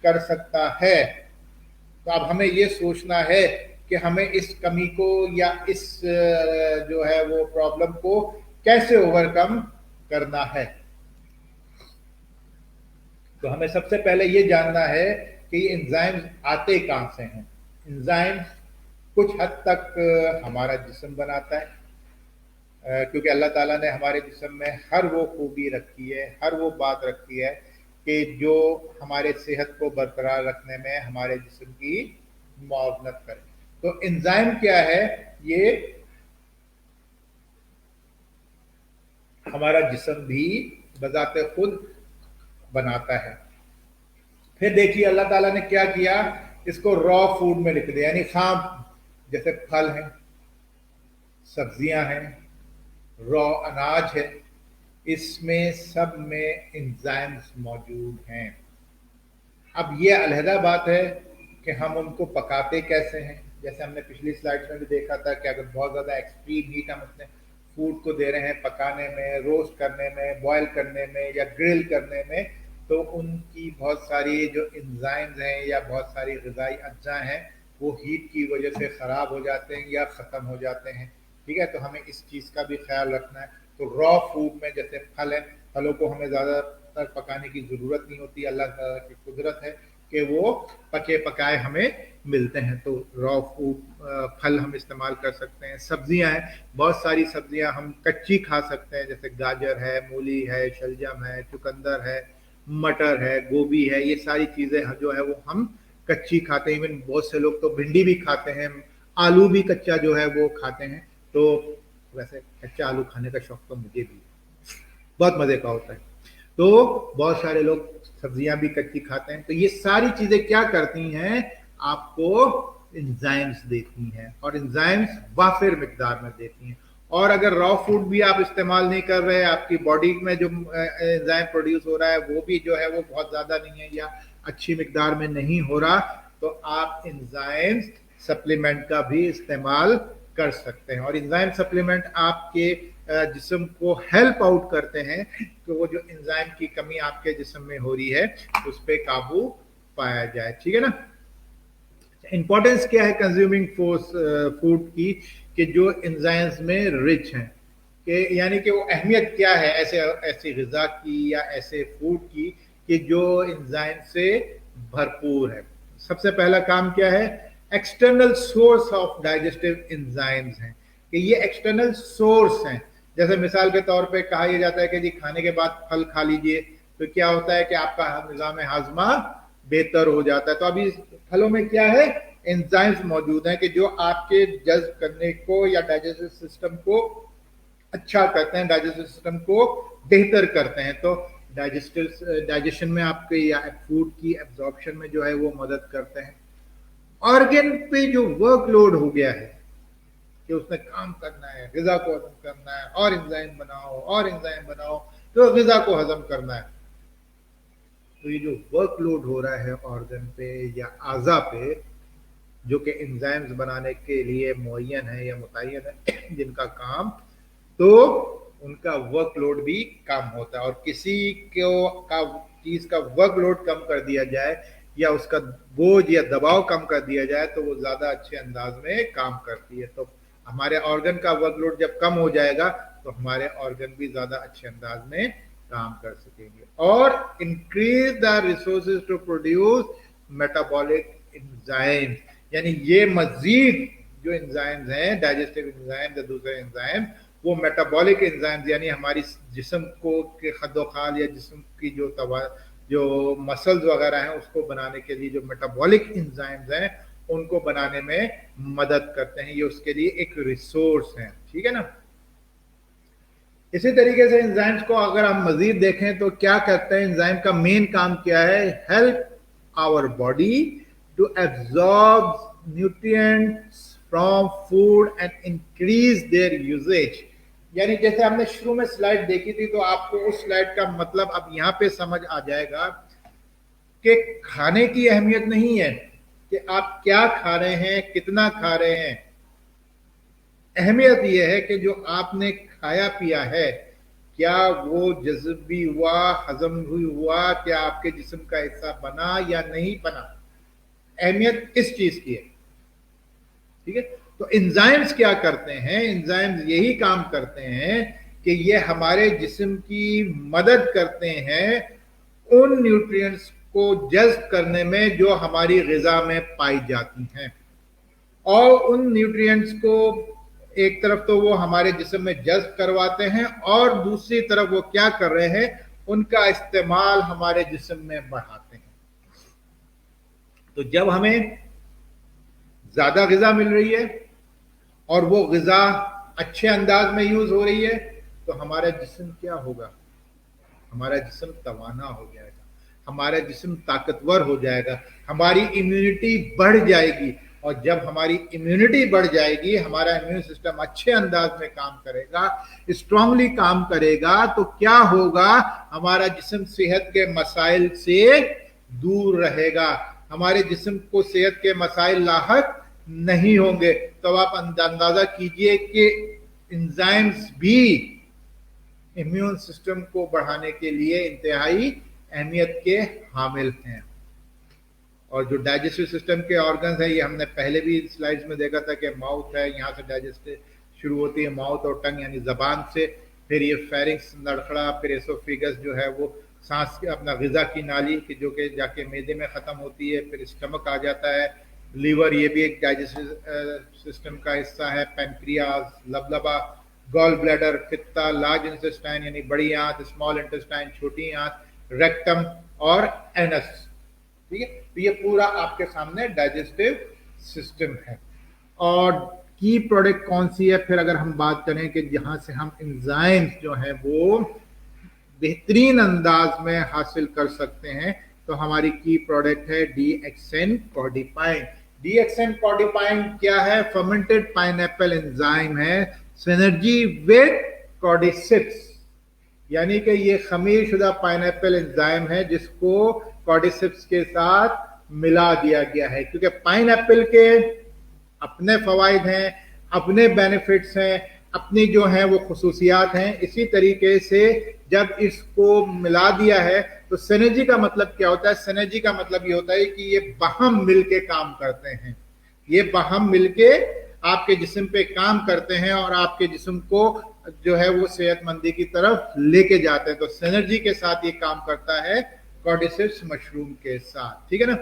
कर सकता है। तो अब हमें ये सोचना है कि हमें इस कमी को या इस जो है वो प्रॉब्लम को कैसे ओवरकम करना है। तो हमें सबसे पहले ये जानना है कि एंजाइम्स आते कहाँ से हैं। एंजाइम्स कुछ हद तक हमारा जिस्म बनाता है, क्योंकि अल्लाह ताला ने हमारे जिस्म में हर वो खूबी रखी है, हर वो बात रखी है कि जो हमारे सेहत को बरकरार रखने में हमारे जिस्म की मुआवनत करे। तो एंजाइम क्या है? ये हमारा जिस्म भी बजाते खुद बनाता है। फिर देखिए अल्लाह ताला ने क्या किया, इसको रॉ फूड में लिख दिया, यानी खाम, जैसे फल हैं, सब्जियां हैं, रॉ अनाज है, इसमें सब में एंजाइम्स मौजूद हैं। अब ये अलहदा बात है कि हम उनको पकाते कैसे हैं। जैसे हमने पिछली स्लाइड्स में भी देखा था कि अगर बहुत ज़्यादा एक्सट्रीम हीट हम अपने फूड को दे रहे हैं पकाने में, रोस्ट करने में, बॉयल करने में या ग्रिल करने में, तो उनकी बहुत सारी जो एंजाइम्स हैं या बहुत सारी ग़िज़ाई अज्जा हैं वो हीट की वजह से ख़राब हो जाते हैं या ख़त्म हो जाते हैं। ठीक है, तो हमें इस चीज़ का भी ख्याल रखना है। तो रॉ फूड में जैसे फल है, फलों को हमें ज़्यादातर पकाने की ज़रूरत नहीं होती, अल्लाह ताला की कुदरत है कि वो पके पकाए हमें मिलते हैं। तो रॉ फूड फल हम इस्तेमाल कर सकते हैं। सब्जियां हैं, बहुत सारी सब्जियां हम कच्ची खा सकते हैं, जैसे गाजर है, मूली है, शलजम है, चुकंदर है, मटर है, गोभी है, ये सारी चीज़ें जो है वो हम कच्ची खाते हैं। इवन बहुत से लोग तो भिंडी भी खाते हैं, आलू भी कच्चा जो है वो खाते हैं। तो वैसे कच्चा आलू खाने का शौक तो मुझे भी बहुत मज़े का होता है। तो बहुत सारे लोग सब्जियां भी कच्ची खाते हैं। तो ये सारी चीज़ें क्या करती हैं, आपको एंजाइम्स देती हैं, और एंजाइम्स वाफिर मिकदार में देती हैं। और अगर रॉ फूड भी आप इस्तेमाल नहीं कर रहे, आपकी बॉडी में जो एंजाइम प्रोड्यूस हो रहा है वो भी जो है वो बहुत ज़्यादा नहीं है या अच्छी मिकदार में नहीं हो रहा, तो आप एंजाइम्स सप्लीमेंट का भी इस्तेमाल कर सकते हैं। और एंजाइम सप्लीमेंट आपके जिस्म को हेल्प आउट करते हैं कि वो जो एंजाइम की कमी आपके जिस्म में हो रही है उस पर काबू पाया जाए। ठीक है ना। इंपॉर्टेंस क्या है कंज्यूमिंग फूड की, कि जो एंजाइम्स में रिच हैं, कि यानी कि वो अहमियत क्या है ऐसे ग़िज़ा की या ऐसे फूड की कि जो एंजाइम से भरपूर है। सबसे पहला काम क्या है, external source of digestive enzymes हैं, कि ये एक्सटर्नल सोर्स हैं। जैसे मिसाल के तौर पे कहा यह जाता है कि जी खाने के बाद फल खा लीजिए, तो क्या होता है कि आपका निज़ाम हाजमा बेहतर हो जाता है। तो अभी फलों में क्या है, एंजाइम्स मौजूद हैं कि जो आपके जज्ब करने को या डाइजेस्टिव सिस्टम को अच्छा करते हैं, डाइजेस्टिव सिस्टम को बेहतर करते हैं। तो डाइजेशन में आपके या फूड की एब्जॉर्प्शन में जो है वो मदद करते हैं। ऑर्गन पे जो वर्कलोड हो गया है कि उसने काम करना है, ग़िज़ा को हजम करना है, और एंजाइम बनाओ और एंजाइम बनाओ, तो ग़िज़ा को हजम करना है। तो ये जो वर्कलोड हो रहा है ऑर्गन पे या आज़ा पे, जो कि एंजाइम्स बनाने के लिए मुअय्यन है या मुतय्यन है, जिनका काम तो उनका वर्कलोड भी कम होता है। और किसी का चीज का वर्कलोड कम कर दिया जाए या उसका बोझ या दबाव कम कर दिया जाए तो वो ज्यादा अच्छे अंदाज में काम करती है। तो हमारे ऑर्गन का वर्कलोड जब कम हो जाएगा तो हमारे ऑर्गन भी ज्यादा अच्छे अंदाज में काम कर सकेंगे। और increase the resources to produce metabolic enzyme, यानी ये मजीद जो एंजाइम्स हैं, डाइजेस्टिव एंजाइम्स या दूसरे एंजाइम, वो मेटाबॉलिक एंजाइम्स यानी हमारी जिस्म को के खदोखाल या जिस्म की जो मसल्स वगैरह हैं उसको बनाने के लिए जो मेटाबॉलिक एंजाइम्स हैं उनको बनाने में मदद करते हैं। ये उसके लिए एक रिसोर्स है, ठीक है ना। इसी तरीके से एंजाइम्स को अगर हम मजीद देखें तो क्या करते हैं, एंजाइम का मेन काम क्या है, help our body to absorb nutrients from food and increase their usages. यानी जैसे हमने शुरू में स्लाइड देखी थी तो आपको उस स्लाइड का मतलब अब यहां पे समझ आ जाएगा कि खाने की अहमियत नहीं है कि आप क्या खा रहे हैं, कितना खा रहे हैं। अहमियत यह है कि जो आपने खाया पिया है क्या वो जज़्ब भी हुआ, हजम भी हुआ, क्या आपके जिस्म का हिस्सा बना या नहीं बना। अहमियत इस चीज की है, ठीक है। तो एंजाइम्स क्या करते हैं, एंजाइम्स यही काम करते हैं कि ये हमारे जिस्म की मदद करते हैं उन न्यूट्रिएंट्स को जज्ब करने में जो हमारी ग़िज़ा में पाई जाती हैं। और उन न्यूट्रिएंट्स को एक तरफ तो वो हमारे जिस्म में जज्ब करवाते हैं और दूसरी तरफ वो क्या कर रहे हैं, उनका इस्तेमाल हमारे जिस्म में बढ़ाते हैं। तो जब हमें ज्यादा ग़िज़ा मिल रही है और वो ग़िज़ा अच्छे अंदाज में यूज हो रही है तो हमारा जिस्म क्या होगा, हमारा जिस्म तवाना हो जाएगा, हमारा जिस्म ताकतवर हो जाएगा, हमारी इम्यूनिटी बढ़ जाएगी। और जब हमारी इम्यूनिटी बढ़ जाएगी, हमारा इम्यून सिस्टम अच्छे अंदाज में काम करेगा, स्ट्रांगली काम करेगा, तो क्या होगा, हमारा जिस्म सेहत के मसाइल से दूर रहेगा, हमारे जिस्म को सेहत के मसाइल लाहक नहीं होंगे। तो आप अंदाजा कीजिए कि एंजाइम्स भी इम्यून सिस्टम को बढ़ाने के लिए इंतहाई अहमियत के हामिल हैं। और जो डाइजेस्टिव सिस्टम के ऑर्गन्स है, ये हमने पहले भी स्लाइड्स में देखा था कि माउथ है, यहाँ से डाइजेस्टिव शुरू होती है, माउथ और टंग यानी जबान से, फिर ये फेरिंक्स नड़खड़ा, फिर एसोफेगस जो है वो सांस अपना ग़िज़ा की नाली की जो कि जाके मैदे में ख़त्म होती है, फिर स्टमक आ जाता है, लीवर ये भी एक डाइजेस्टिव सिस्टम का हिस्सा है, पैनक्रियाज, लबलबा, गॉल ब्लैडर, फित्ता, लार्ज इंटेस्टाइन यानी बड़ी आंत, स्मॉल इंटेस्टाइन छोटी आंत, रेक्टम और एनस, ठीक है। तो ये पूरा आपके सामने डाइजेस्टिव सिस्टम है। और की प्रोडक्ट कौन सी है, फिर अगर हम बात करें कि जहां से हम एंजाइम्स जो है वो बेहतरीन अंदाज में हासिल कर सकते हैं, तो हमारी की प्रोडक्ट है डीएक्सेन कॉर्डिपाइन। डीएक्सेन कॉर्डिपाइन क्या है, फर्मेंटेड पाइनएप्पल एंजाइम है, सिनर्जी विद कॉर्डिसिप्स, यानी कि ये खमीर शुदा पाइनएप्पल एंजाइम है जिसको कॉर्डिसिप्स के साथ मिला दिया गया है। क्योंकि पाइनएप्पल के अपने फवाइद हैं, अपने बेनिफिट्स हैं, अपनी जो है वो खुसूसियात हैं, इसी तरीके से जब इसको मिला दिया है तो सिनर्जी का मतलब क्या होता है, सिनर्जी का मतलब ये होता है कि ये बाहम मिलके काम करते हैं, ये बाहम मिलके आपके जिस्म पे काम करते हैं और आपके जिस्म को जो है वो सेहतमंदी की तरफ लेके जाते हैं। तो सिनर्जी के साथ ये काम करता है कॉर्डिसिप्स मशरूम के साथ, ठीक है ना।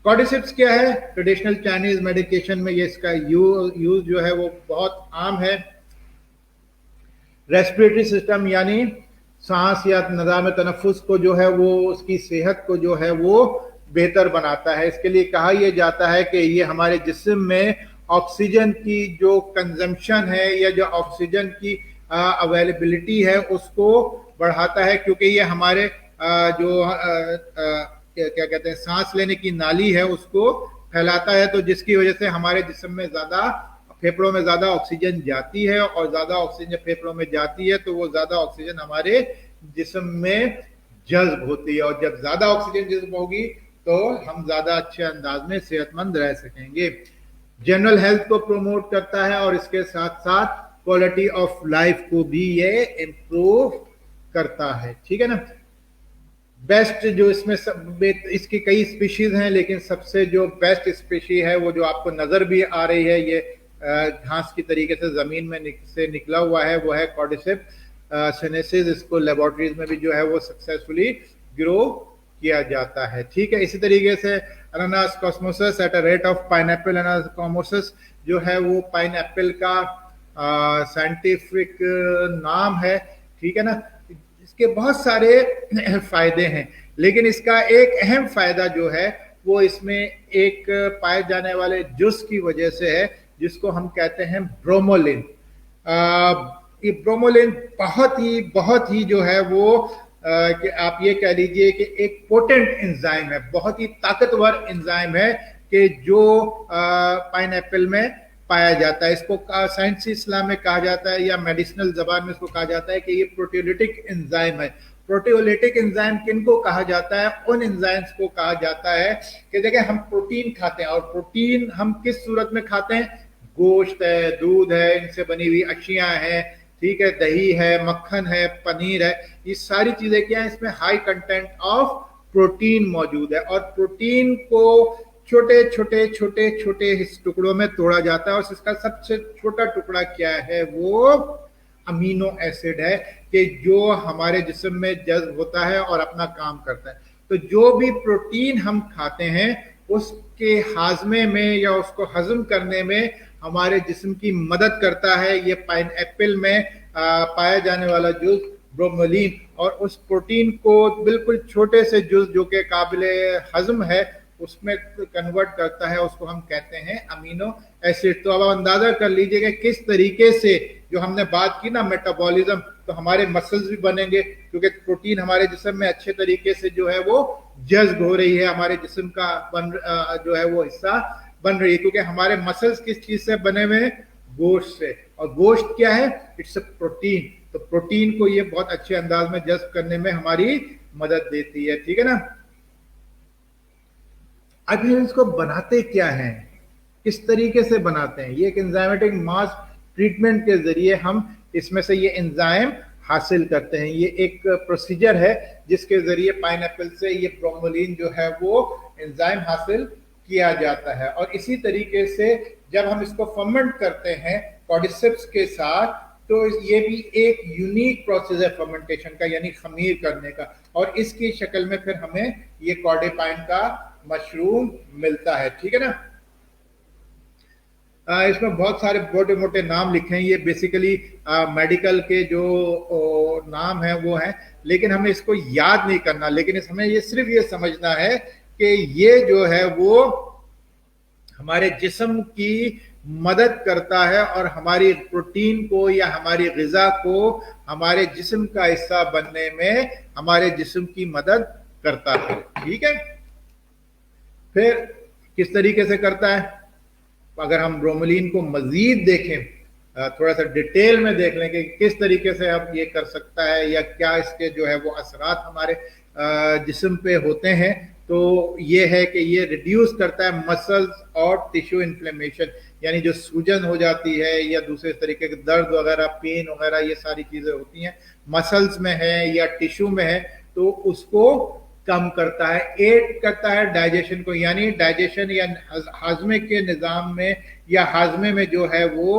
कॉर्डिसिप्स क्या है, ट्रेडिशनल चाइनीज मेडिकेशन में ये इसका यूज जो है वो बहुत आम है। रेस्पिरेटरी सिस्टम यानी सांस या निज़ाम तनफ्फुस को जो है वो उसकी सेहत को जो है वो बेहतर बनाता है। इसके लिए कहा यह जाता है कि ये हमारे जिस्म में ऑक्सीजन की जो कंजम्पशन है या जो ऑक्सीजन की अवेलेबिलिटी है उसको बढ़ाता है, क्योंकि ये हमारे जो क्या कहते हैं सांस लेने की नाली है उसको फैलाता है, तो जिसकी वजह से हमारे जिस्म में ज्यादा, फेफड़ों में ज्यादा ऑक्सीजन जाती है, और ज्यादा ऑक्सीजन फेफड़ों में जाती है तो वो ज्यादा ऑक्सीजन हमारे जिस्म में जज्ब होती है, और जब ज्यादा ऑक्सीजन जज्ब होगी तो हम ज्यादा अच्छे अंदाज में सेहतमंद रह सकेंगे। जनरल हेल्थ को प्रमोट करता है और इसके साथ साथ क्वालिटी ऑफ लाइफ को भी ये इम्प्रूव करता है, ठीक है ना। बेस्ट जो इसमें सब, इसकी कई स्पीशीज हैं, लेकिन सबसे जो बेस्ट स्पीशी है वो जो आपको नजर भी आ रही है, ये घास की तरीके से जमीन में से निकला हुआ है, वो है कॉर्डिसेप्स सिनेन्सिस। इसको लेबोरेटरीज में भी जो है वो सक्सेसफुली ग्रो किया जाता है, ठीक है। इसी तरीके से अनानास comosus at a rate of pineapple, अनानास कॉस्मोसस जो है वो पाइनएप्पल का साइंटिफिक नाम है, ठीक है ना। इसके बहुत सारे फायदे हैं, लेकिन इसका एक अहम फायदा जो है वो इसमें एक पाए जाने वाले जूस की वजह से है, जिसको हम कहते हैं ब्रोमोलिन। ये ब्रोमोलिन बहुत ही जो है वो कि आप ये कह लीजिए कि एक पोटेंट एंजाइम है, बहुत ही ताकतवर एंजाइम है कि जो पाइनएप्पल में पाया जाता है। इसको साइंसी इस्लाम में कहा जाता है या मेडिसिनल जबान में इसको कहा जाता है कि ये प्रोटियोलिटिक एंजाइम है। प्रोटियोलिटिक एंजाइम किनको कहा जाता है? उन एंजाइम्स को कहा जाता है कि देखिए हम प्रोटीन खाते हैं, और प्रोटीन हम किस सूरत में खाते हैं? गोश्त है, दूध है, इनसे बनी हुई अशियां हैं, ठीक है, दही है, मक्खन है, पनीर है, ये सारी चीजें क्या है, इसमें हाई कंटेंट ऑफ प्रोटीन मौजूद है। और प्रोटीन को छोटे छोटे टुकड़ों में तोड़ा जाता है, और इसका सबसे छोटा टुकड़ा क्या है? वो अमीनो एसिड है, कि जो हमारे जिस्म में जज्ब होता है और अपना काम करता है। तो जो भी प्रोटीन हम खाते हैं उसके हाजमे में या उसको हजम करने में हमारे जिस्म की मदद करता है ये पाइनएप्पल में पाया जाने वाला जूस ब्रोमोलिन। और उस प्रोटीन को बिल्कुल छोटे से जूस जो कि काबिले हजम है उसमें कन्वर्ट करता है, उसको हम कहते हैं अमीनो एसिड। तो अब आप अंदाजा कर लीजिएगा किस तरीके से जो हमने बात की ना मेटाबॉलिज्म, तो हमारे मसल्स भी बनेंगे, क्योंकि प्रोटीन हमारे जिस्म में अच्छे तरीके से जो है वो जज्ब हो रही है, हमारे जिस्म का जो है वो हिस्सा बन रही है, क्योंकि हमारे मसल्स किस चीज से बने हुए हैं? गोश्त से। और गोश्त क्या है? It's a protein. तो प्रोटीन को ये बहुत अच्छे अंदाज में जज्ब करने में हमारी मदद देती है, ठीक है ना। अब इसको बनाते क्या हैं, किस तरीके से बनाते हैं? ये एक एंजाइमेटिक मास ट्रीटमेंट के जरिए हम इसमें से ये एंजाइम हासिल करते हैं। ये एक प्रोसीजर है जिसके जरिए पाइनएप्पल से ये ब्रोमोलिन जो है वो एंजाइम हासिल किया जाता है। और इसी तरीके से जब हम इसको फर्मेंट करते हैं कॉर्डिसेप्स के साथ, तो ये भी एक यूनिक प्रोसेस है फर्मेंटेशन का, यानी खमीर करने का, और इसकी शक्ल में फिर हमें ये कॉर्डेपाइन का मशरूम मिलता है, ठीक है ना। इसमें बहुत सारे मोटे मोटे नाम लिखे हैं, ये बेसिकली मेडिकल के जो नाम है वो है, लेकिन हमें इसको याद नहीं करना, लेकिन हमें ये सिर्फ ये समझना है कि ये जो है वो हमारे जिस्म की मदद करता है और हमारी प्रोटीन को या हमारी ग़िज़ा को हमारे जिस्म का हिस्सा बनने में हमारे जिस्म की मदद करता है, ठीक है। फिर किस तरीके से करता है? अगर हम ब्रोमोलिन को मजीद देखें, थोड़ा सा डिटेल में देख लें कि किस तरीके से अब ये कर सकता है या क्या इसके जो है वो असरात हमारे जिस्म पे होते हैं, तो ये है कि ये रिड्यूस करता है मसल्स और टिश्यू इन्फ्लेमेशन, यानी जो सूजन हो जाती है या दूसरे तरीके के दर्द वगैरह, पेन वगैरह, ये सारी चीजें होती हैं मसल्स में है या टिश्यू में है, तो उसको कम करता है, एड करता है डाइजेशन को, यानी डाइजेशन या हाजमे के निज़ाम में या हाजमे में जो है वो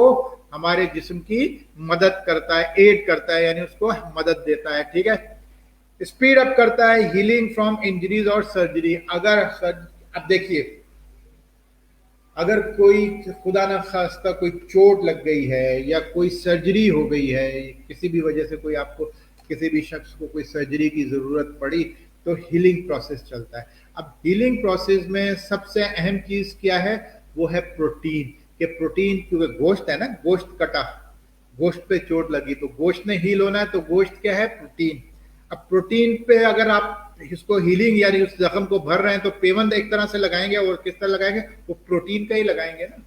हमारे जिस्म की मदद करता है, एड करता है, यानी उसको मदद देता है, ठीक है। स्पीड अप करता है हीलिंग फ्रॉम इंजरीज और सर्जरी। अब देखिए, अगर कोई खुदा न खास्ता कोई चोट लग गई है या कोई सर्जरी हो गई है, किसी भी वजह से कोई आपको किसी भी शख्स को कोई सर्जरी की जरूरत पड़ी, तो हीलिंग प्रोसेस चलता है। अब हीलिंग प्रोसेस में सबसे अहम चीज क्या है? वो है प्रोटीन। कि प्रोटीन, क्योंकि गोश्त है ना, गोश्त कटा, गोश्त पे चोट लगी तो गोश्त ने हील होना है, तो गोश्त क्या है? प्रोटीन। अब प्रोटीन पे अगर आप इसको हीलिंग यानी उस जख्म को भर रहे हैं, तो पेवंद एक तरह से लगाएंगे, और किस तरह लगाएंगे? वो प्रोटीन का ही लगाएंगे ना।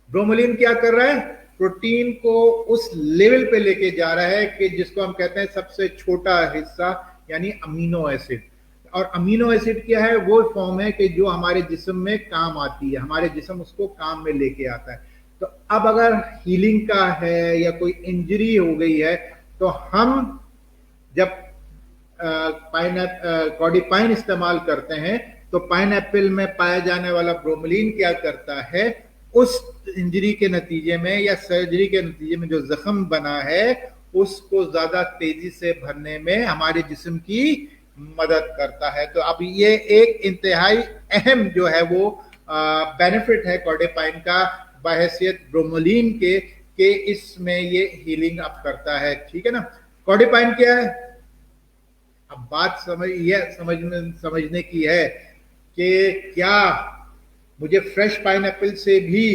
ब्रोमोलिन क्या कर रहा है? प्रोटीन को उस लेवल पे लेके जा रहा है कि जिसको हम कहते हैं सबसे छोटा हिस्सा, यानी अमीनो एसिड। और अमीनो एसिड क्या है? वो फॉर्म है कि जो हमारे जिस्म में काम आती है, हमारे जिस्म उसको काम में लेके आता है। तो अब अगर हीलिंग का है या कोई इंजरी हो गई है, तो हम जब कॉर्डिपाइन इस्तेमाल करते हैं तो पाइनएप्पल में पाया जाने वाला ब्रोमोलिन क्या करता है, उस इंजरी के नतीजे में या सर्जरी के नतीजे में जो जख्म बना है उसको ज्यादा तेजी से भरने में हमारे जिस्म की मदद करता है। तो अब ये एक इंतहाई अहम जो है वो बेनिफिट है कॉर्डिपाइन का बहैसियत ब्रोमोलिन के इसमें ये हीलिंग अप करता है। ठीक है ना। कॉर्डिपाइन क्या है? अब बात समझने की है कि क्या मुझे फ्रेश पाइनएप्पल से भी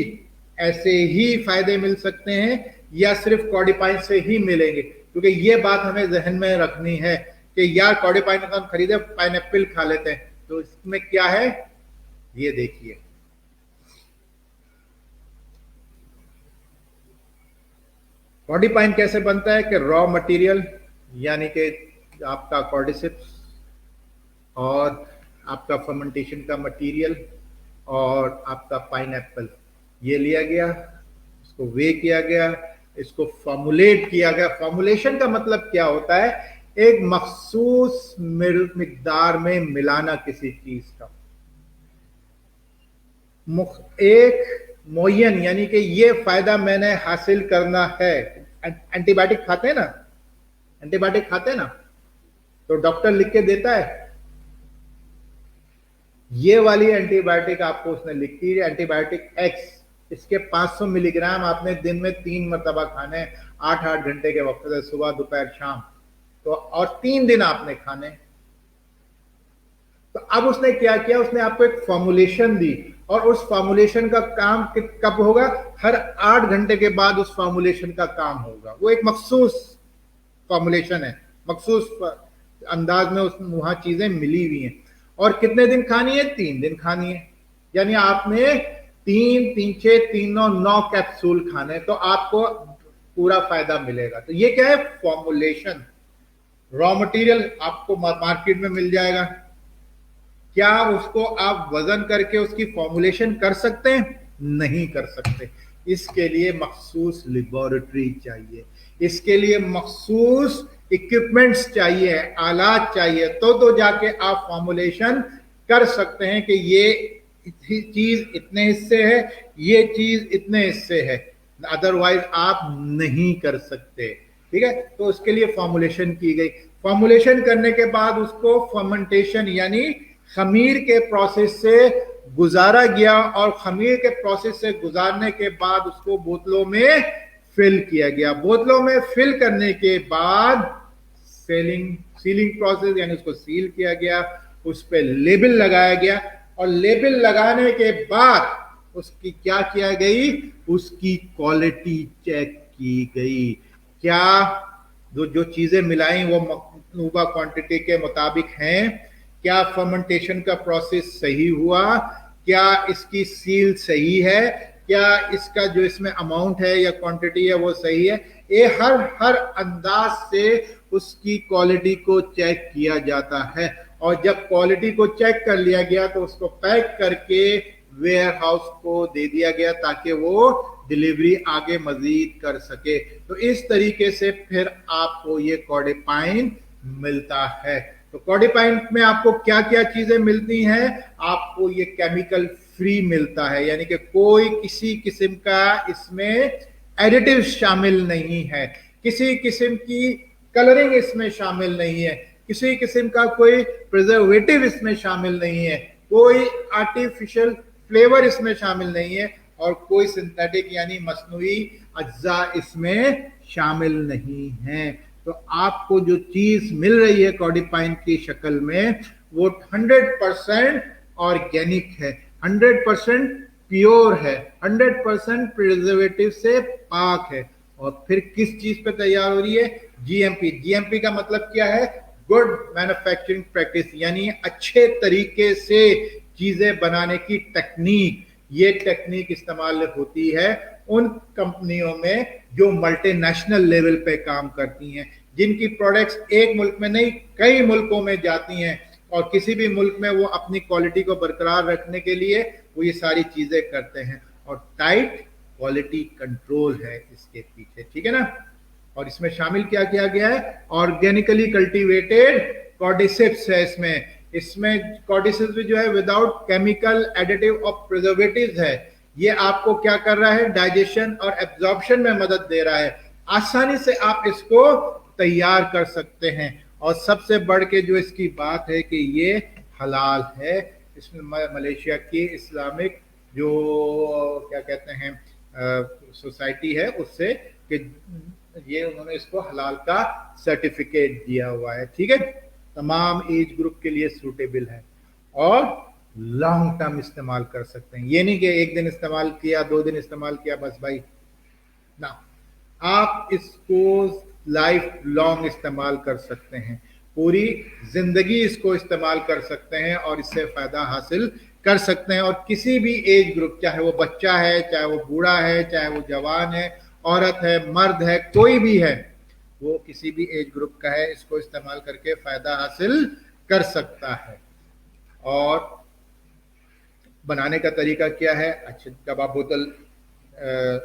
ऐसे ही फायदे मिल सकते हैं या सिर्फ कॉर्डिपाइन से ही मिलेंगे, क्योंकि ये बात हमें जहन में रखनी है कि यार कॉर्डिपाइन का हम खरीदे पाइनएप्पल खा लेते हैं, तो इसमें क्या है ये देखिए। कॉर्डिपाइन कैसे बनता है कि रॉ मटेरियल यानी कि आपका कॉर्डिसिप्स और आपका फर्मेंटेशन का मटेरियल और आपका पाइनएप्पल ये लिया गया, इसको वे किया गया, इसको फॉर्मुलेट किया गया। फॉर्मुलेशन का मतलब क्या होता है? एक मखसूस मिकदार में मिलाना किसी चीज का, एक मोयन यानी कि ये फायदा मैंने हासिल करना है। एंटीबायोटिक खाते हैं ना, एंटीबायोटिक खाते हैं ना, तो डॉक्टर लिख के देता है ये वाली एंटीबायोटिक आपको उसने लिखी है, एंटीबायोटिक एक्स, इसके 500 मिलीग्राम आपने दिन में 3 मरतबा खाने, 8-8 घंटे के वक्त से, सुबह दोपहर शाम, तो और 3 दिन आपने खाने। तो अब उसने क्या किया, उसने आपको एक फॉर्मुलेशन दी और उस फॉर्मुलेशन का काम कब होगा? हर 8 घंटे के बाद उस फॉर्मुलेशन का काम होगा। वो एक मखसूस फॉर्मुलेशन है, मखसूस अंदाज में उस वहां चीजें मिली हुई हैं। और कितने दिन खानी है? 3 दिन खानी है। यानी आपने 3-3-6-3-9 कैप्सूल खाने, तो आपको पूरा फायदा मिलेगा। तो ये क्या है? फॉर्मुलेशन। रॉ मटेरियल आपको मार्केट में मिल जाएगा, क्या उसको आप वजन करके उसकी फॉर्मुलेशन कर सकते हैं? नहीं कर सकते। इसके लिए मखसूस लेबोरेटरी चाहिए, इसके लिए मखसूस इक्विपमेंट्स चाहिए, आलात चाहिए, तो जाके आप फॉर्मुलेशन कर सकते हैं कि ये चीज इतने हिस्से है, ये चीज इतने हिस्से है, अदरवाइज आप नहीं कर सकते। ठीक है। तो उसके लिए फॉर्मुलेशन की गई। फॉर्मुलेशन करने के बाद उसको फर्मेंटेशन यानी खमीर के प्रोसेस से गुजारा गया और खमीर के प्रोसेस से गुजारने के बाद उसको बोतलों में फिल किया गया। बोतलों में फिल करने के बाद सीलिंग प्रोसेस यानी उसको सील किया गया, उस पर लेबल लगाया गया और लेबल लगाने के बाद उसकी क्या किया गई? उसकी क्वालिटी चेक की गई। क्या जो चीजें मिलाई वो मतलूबा क्वांटिटी के मुताबिक हैं? क्या फर्मेंटेशन का प्रोसेस सही हुआ? क्या इसकी सील सही है? क्या इसका जो इसमें अमाउंट है या क्वांटिटी है वो सही है? ये हर अंदाज से उसकी क्वालिटी को चेक किया जाता है और जब क्वालिटी को चेक कर लिया गया तो उसको पैक करके वेयर हाउस को दे दिया गया ताकि वो डिलीवरी आगे मजीद कर सके। तो इस तरीके से फिर आपको ये कॉर्डिपाइन मिलता है। तो कॉर्डिपाइन में आपको क्या क्या चीजें मिलती हैं? आपको ये केमिकल फ्री मिलता है, यानी कि कोई किसी किस्म का इसमें एडिटिव शामिल नहीं है, किसी किस्म की कलरिंग इसमें शामिल नहीं है, किसी किस्म का कोई प्रिजर्वेटिव इसमें शामिल नहीं है, कोई आर्टिफिशियल फ्लेवर इसमें शामिल नहीं है और कोई सिंथेटिक यानी मसनूई अज्जा इसमें शामिल नहीं है। तो आपको जो चीज मिल रही है कॉर्डिपाइन की शक्ल में वो 100% ऑर्गेनिक है, 100% प्योर है, 100% प्रिजर्वेटिव से पाक है। और फिर किस चीज पे तैयार हो रही है? जीएमपी। जीएमपी का मतलब क्या है? गुड मैन्युफैक्चरिंग प्रैक्टिस, यानी अच्छे तरीके से चीजें बनाने की टेक्निक। ये टेक्निक इस्तेमाल होती है उन कंपनियों में जो मल्टीनेशनल लेवल पे काम करती हैं, जिनकी प्रोडक्ट्स एक मुल्क में नहीं कई मुल्कों में जाती हैं और किसी भी मुल्क में वो अपनी क्वालिटी को बरकरार रखने के लिए वो ये सारी चीजें करते हैं। और टाइट क्वालिटी कंट्रोल है इसके पीछे, ठीक है ना। और इसमें शामिल क्या किया गया है, ऑर्गेनिकली कल्टीवेटेड कॉर्डिसेप्स है इसमें कॉर्डिसेप्स भी जो है विदाउट केमिकल एडिटिव और प्रिजर्वेटिव्स है। ये आपको क्या कर रहा है, डाइजेशन और एब्जॉर्प्शन में मदद दे रहा है। आसानी से आप इसको तैयार कर सकते हैं। और सबसे बढ़ के जो इसकी बात है कि ये हलाल है। इसमें मलेशिया की इस्लामिक जो क्या कहते हैं सोसाइटी है उससे कि ये उन्होंने इसको हलाल का सर्टिफिकेट दिया हुआ है, ठीक है। तमाम एज ग्रुप के लिए सूटेबल है और लॉन्ग टर्म इस्तेमाल कर सकते हैं। ये नहीं कि एक दिन इस्तेमाल किया, 2 दिन इस्तेमाल किया बस भाई ना, आप इसको लाइफ लॉन्ग इस्तेमाल कर सकते हैं, पूरी जिंदगी इसको इस्तेमाल कर सकते हैं और इससे फायदा हासिल कर सकते हैं। और किसी भी एज ग्रुप, चाहे वो बच्चा है, चाहे वो बूढ़ा है, चाहे वो जवान है, औरत है, मर्द है, कोई भी है, वो किसी भी एज ग्रुप का है, इसको इस्तेमाल करके फायदा हासिल कर सकता है। और बनाने का तरीका क्या है, अच्छे जब आप बोतल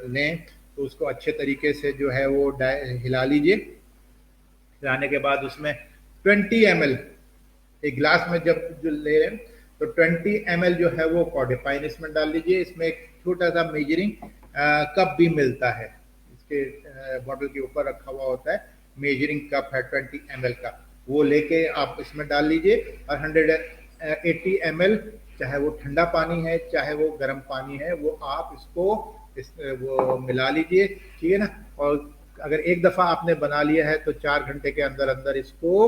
लें तो उसको अच्छे तरीके से जो है वो हिला लीजिए। हिलाने के बाद उसमें 20 ml, एक गिलास में जब जो ले रहे हैं तो 20 ml जो है वो कॉर्डिपाइन इसमें डाल लीजिए। इसमें एक छोटा सा मेजरिंग कप भी मिलता है, इसके बॉटल के ऊपर रखा हुआ होता है, मेजरिंग कप है 20 ml का, वो लेके आप इसमें डाल लीजिए। और 180 ml, चाहे वो ठंडा पानी है चाहे वो गर्म पानी है, वो आप इसको वो मिला लीजिए, ठीक है ना। और अगर एक दफा आपने बना लिया है तो 4 घंटे के अंदर अंदर इसको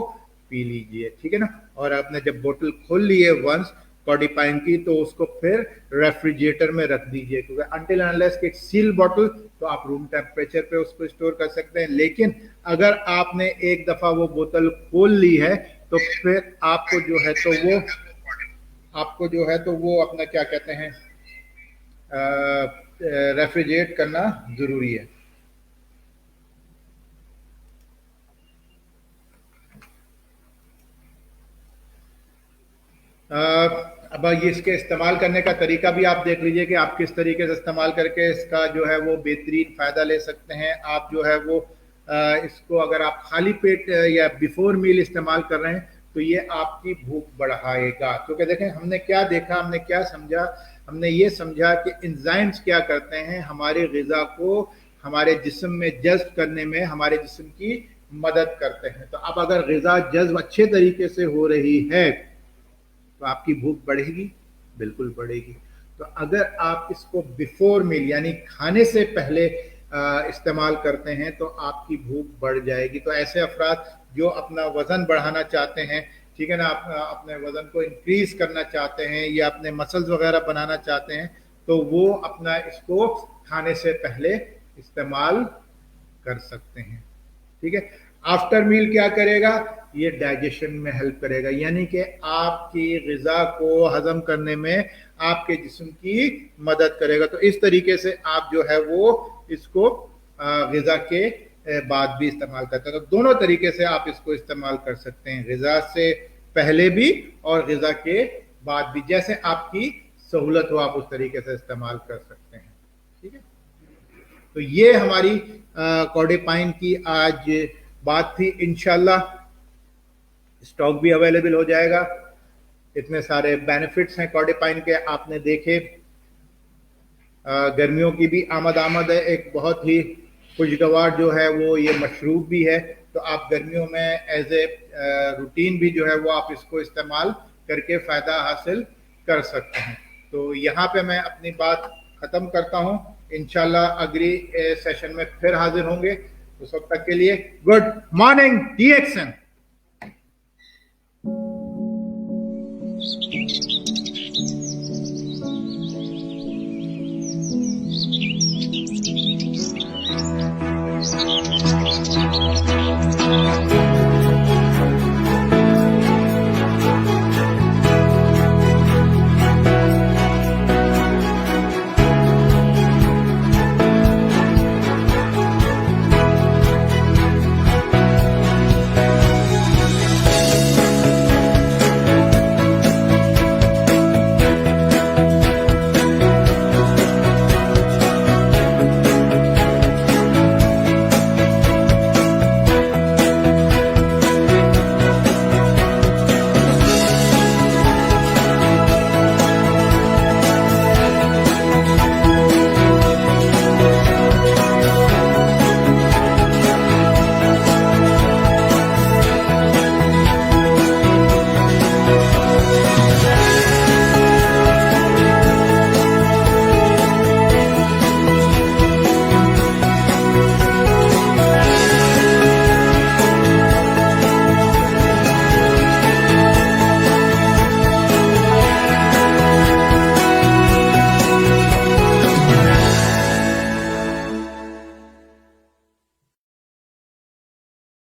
पी लीजिए, ठीक है ना। और आपने जब बोतल खोल ली है वंस कॉर्डिपाइन की, तो उसको फिर रेफ्रिजरेटर में रख दीजिए, क्योंकि अनटिल अनलेस कि सील बॉटल तो आप रूम टेम्परेचर पे उसको स्टोर कर सकते हैं। लेकिन अगर आपने एक दफा वो बोतल खोल ली है तो फिर आपको जो है तो वो अपना क्या कहते हैं रेफ्रिजरेट करना जरूरी है। अब ये इसके इस्तेमाल करने का तरीका भी आप देख लीजिए कि आप किस तरीके से इस्तेमाल करके इसका जो है वो बेहतरीन फ़ायदा ले सकते हैं। आप जो है वो इसको अगर आप खाली पेट या बिफोर मील इस्तेमाल कर रहे हैं तो ये आपकी भूख बढ़ाएगा। क्योंकि देखें हमने क्या देखा, हमने क्या समझा, हमने ये समझा कि एंजाइम्स क्या करते हैं, हमारे ग़िज़ा को हमारे जिस्म में जज्ब करने में हमारे जिस्म की मदद करते हैं। तो अब अगर ग़िज़ा जज्ब अच्छे तरीके से हो रही है तो आपकी भूख बढ़ेगी, बिल्कुल बढ़ेगी। तो अगर आप इसको बिफोर मील यानी खाने से पहले इस्तेमाल करते हैं तो आपकी भूख बढ़ जाएगी। तो ऐसे अफराद जो अपना वज़न बढ़ाना चाहते हैं, ठीक है ना, अपने वज़न को इंक्रीज करना चाहते हैं या अपने मसल्स वगैरह बनाना चाहते हैं, तो वो अपना इसको खाने से पहले इस्तेमाल कर सकते हैं, ठीक है। आफ्टर मील क्या करेगा, ये डाइजेशन में हेल्प करेगा, यानी कि आपकी ग़िज़ा को हजम करने में आपके जिस्म की मदद करेगा। तो इस तरीके से आप जो है वो इसको ग़िज़ा के बाद भी इस्तेमाल करते हैं। तो दोनों तरीके से आप इसको इस्तेमाल कर सकते हैं, ग़िज़ा से पहले भी और ग़िज़ा के बाद भी, जैसे आपकी सहूलत हो आप उस तरीके से इस्तेमाल कर सकते हैं, ठीक है। तो ये हमारी कॉर्डिपाइन की आज बात थी। इंशाल्लाह स्टॉक भी अवेलेबल हो जाएगा। इतने सारे बेनिफिट्स हैं कॉर्डिपाइन के, आपने देखे। गर्मियों की भी आमद है, एक बहुत ही खुशगवार जो है वो ये मशरूब भी है। तो आप गर्मियों में एज ए रूटीन भी जो है वो आप इसको इस्तेमाल करके फ़ायदा हासिल कर सकते हैं। तो यहाँ पे मैं अपनी बात ख़त्म करता हूँ। इंशाल्लाह अगली सेशन में फिर हाजिर होंगे। उस वक्त तक के लिए गुड मॉर्निंग DXN।